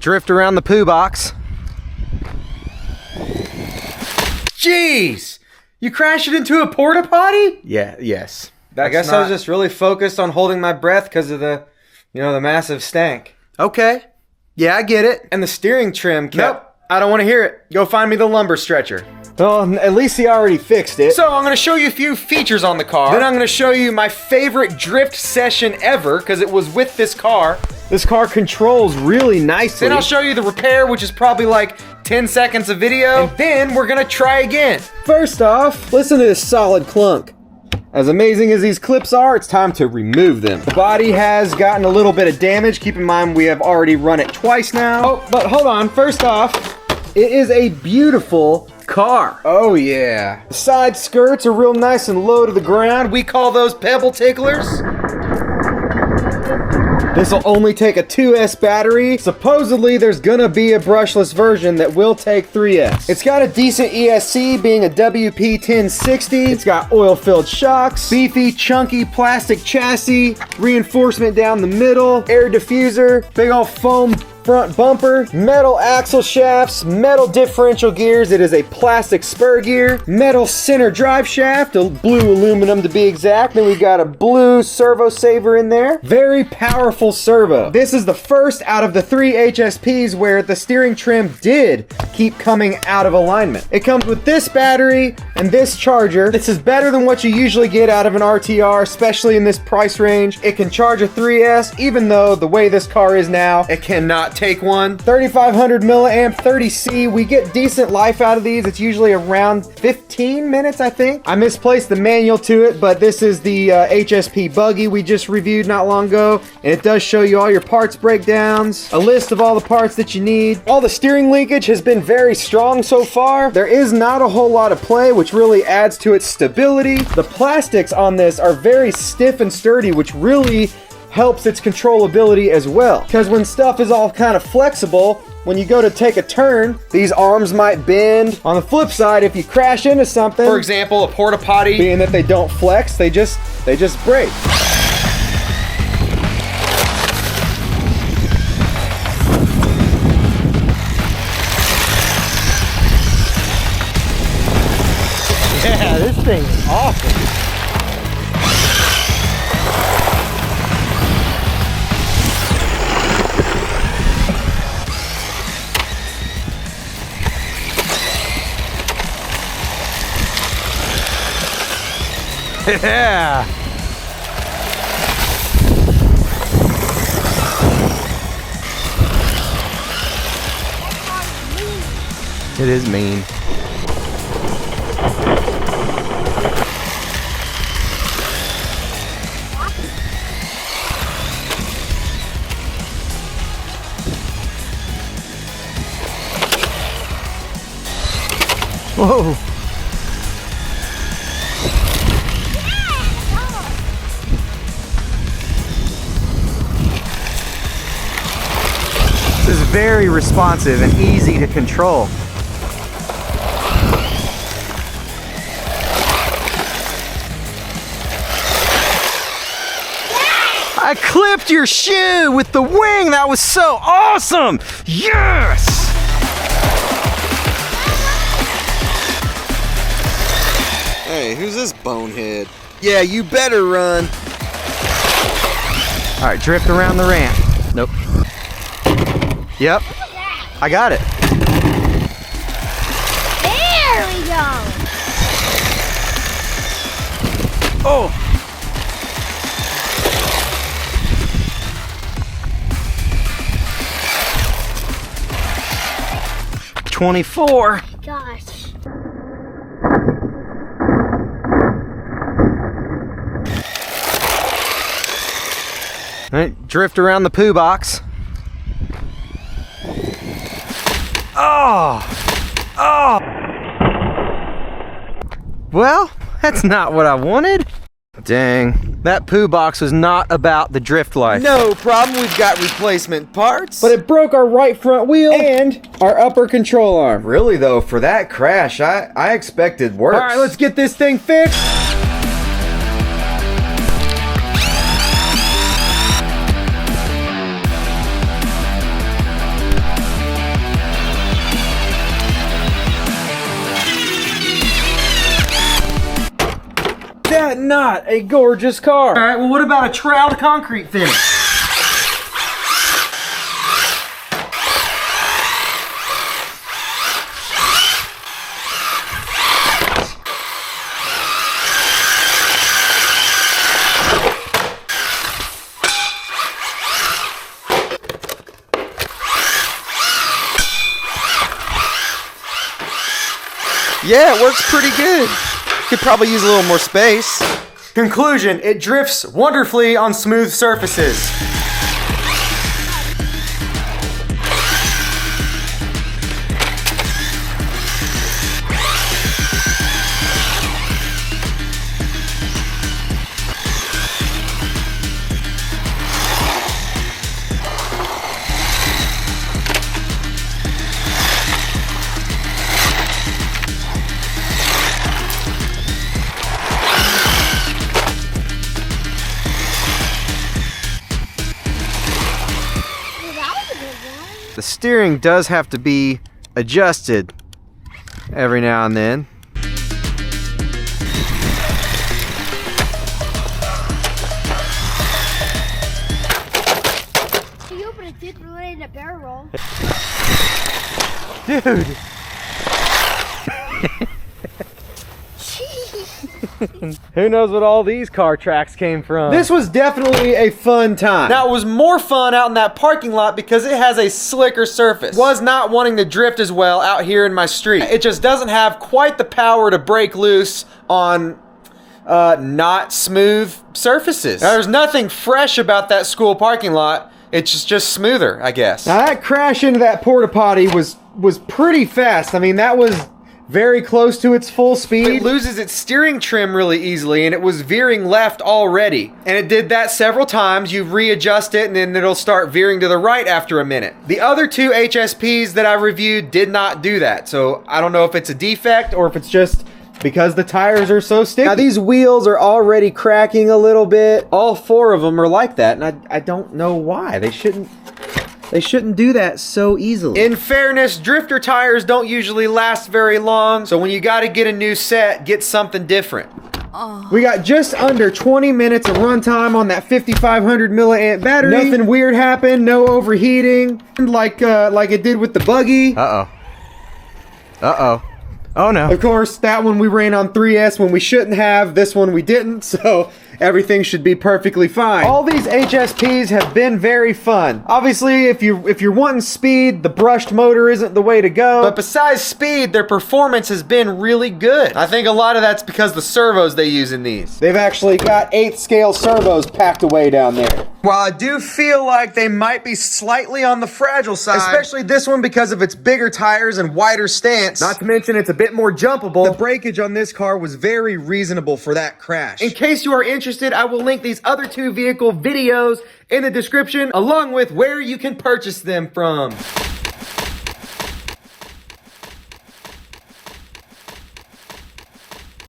drift around the poo box. Jeez! You crashed it into a porta potty? Yes. I guess I was just really focused on holding my breath because of the, the massive stank. Okay. Yeah, I get it. And the steering trim kept... Nope, I don't want to hear it. Go find me the lumber stretcher. Well, at least he already fixed it. So I'm going to show you a few features on the car. Then I'm going to show you my favorite drift session ever because it was with this car. This car controls really nicely. Then I'll show you the repair, which is probably like 10 seconds of video. And then we're going to try again. First off, listen to this solid clunk. As amazing as these clips are, it's time to remove them. The body has gotten a little bit of damage. Keep in mind we have already run it twice now. Oh, but hold on. First off, it is a beautiful car. Oh yeah. The side skirts are real nice and low to the ground. We call those pebble ticklers. This will only take a 2S battery. Supposedly there's gonna be a brushless version that will take 3S. It's got a decent ESC, being a WP1060. It's got oil-filled shocks, beefy, chunky plastic chassis, reinforcement down the middle, air diffuser, big old foam front bumper, metal axle shafts, metal differential gears. It is a plastic spur gear, metal center drive shaft, a blue aluminum to be exact. Then we got a blue servo saver in there. Very powerful servo. This is the first out of the 3 HSPs where the steering trim did keep coming out of alignment. It comes with this battery and this charger. This is better than what you usually get out of an RTR, especially in this price range. It can charge a 3S, even though the way this car is now, it cannot take one. 3500 milliamp 30C. We get decent life out of these. It's usually around 15 minutes, I think. I misplaced the manual to it, but this is the HSP buggy we just reviewed not long ago, and it does show you all your parts breakdowns, a list of all the parts that you need. All the steering linkage has been very strong so far. There is not a whole lot of play, which really adds to its stability. The plastics on this are very stiff and sturdy, which really helps its controllability as well. Because when stuff is all kind of flexible, when you go to take a turn, these arms might bend. On the flip side, if you crash into something, for example, a porta potty, being that they don't flex, they just break. Yeah, this thing's awesome. Yeah. It is mean. Whoa. This is very responsive and easy to control. I clipped your shoe with the wing. That was so awesome. Yes! Hey, who's this bonehead? Yeah, you better run. All right, drift around the ramp. Nope. Yep, I got it. There we go. Oh. $24. Gosh. All right, drift around the poo box. Oh! Oh! Well, that's not what I wanted. Dang, that poo box was not about the drift life. No problem, we've got replacement parts. But it broke our right front wheel and our upper control arm. Really though, for that crash, I expected worse. All right, let's get this thing fixed. not a gorgeous car. All right, well, what about a troweled concrete finish? Yeah, it works pretty good. Could probably use a little more space. Conclusion, it drifts wonderfully on smooth surfaces. The steering does have to be adjusted every now and then. You open a dick related to barrel roll. Dude! Who knows what all these car tracks came from? This was definitely a fun time. Now, it was more fun out in that parking lot because it has a slicker surface. Was not wanting to drift as well out here in my street. It just doesn't have quite the power to break loose on not smooth surfaces. Now, there's nothing fresh about that school parking lot. It's just smoother, I guess. Now that crash into that porta potty was pretty fast. I mean, that was very close to its full speed. It loses its steering trim really easily, and it was veering left already. And it did that several times. You readjust it, and then it'll start veering to the right after a minute. The other two HSPs that I reviewed did not do that, so I don't know if it's a defect or if it's just because the tires are so sticky. Now these wheels are already cracking a little bit. All four of them are like that, and I don't know why. They shouldn't do that so easily. In fairness, drifter tires don't usually last very long, so when you gotta get a new set, get something different. We got just under 20 minutes of runtime on that 5500 milliamp battery. Nothing weird happened, no overheating, like it did with the buggy. Uh-oh. Uh-oh. Oh no. Of course, that one we ran on 3S when we shouldn't have, this one we didn't, so everything should be perfectly fine. All these HSPs have been very fun. Obviously, if you're wanting speed, the brushed motor isn't the way to go. But besides speed, their performance has been really good. I think a lot of that's because the servos they use in these. They've actually got 8th scale servos packed away down there. While I do feel like they might be slightly on the fragile side, Especially this one because of its bigger tires and wider stance. not to mention it's a bit more jumpable. The breakage on this car was very reasonable for that crash. In case you are interested, I will link these other two vehicle videos in the description, along with where you can purchase them from.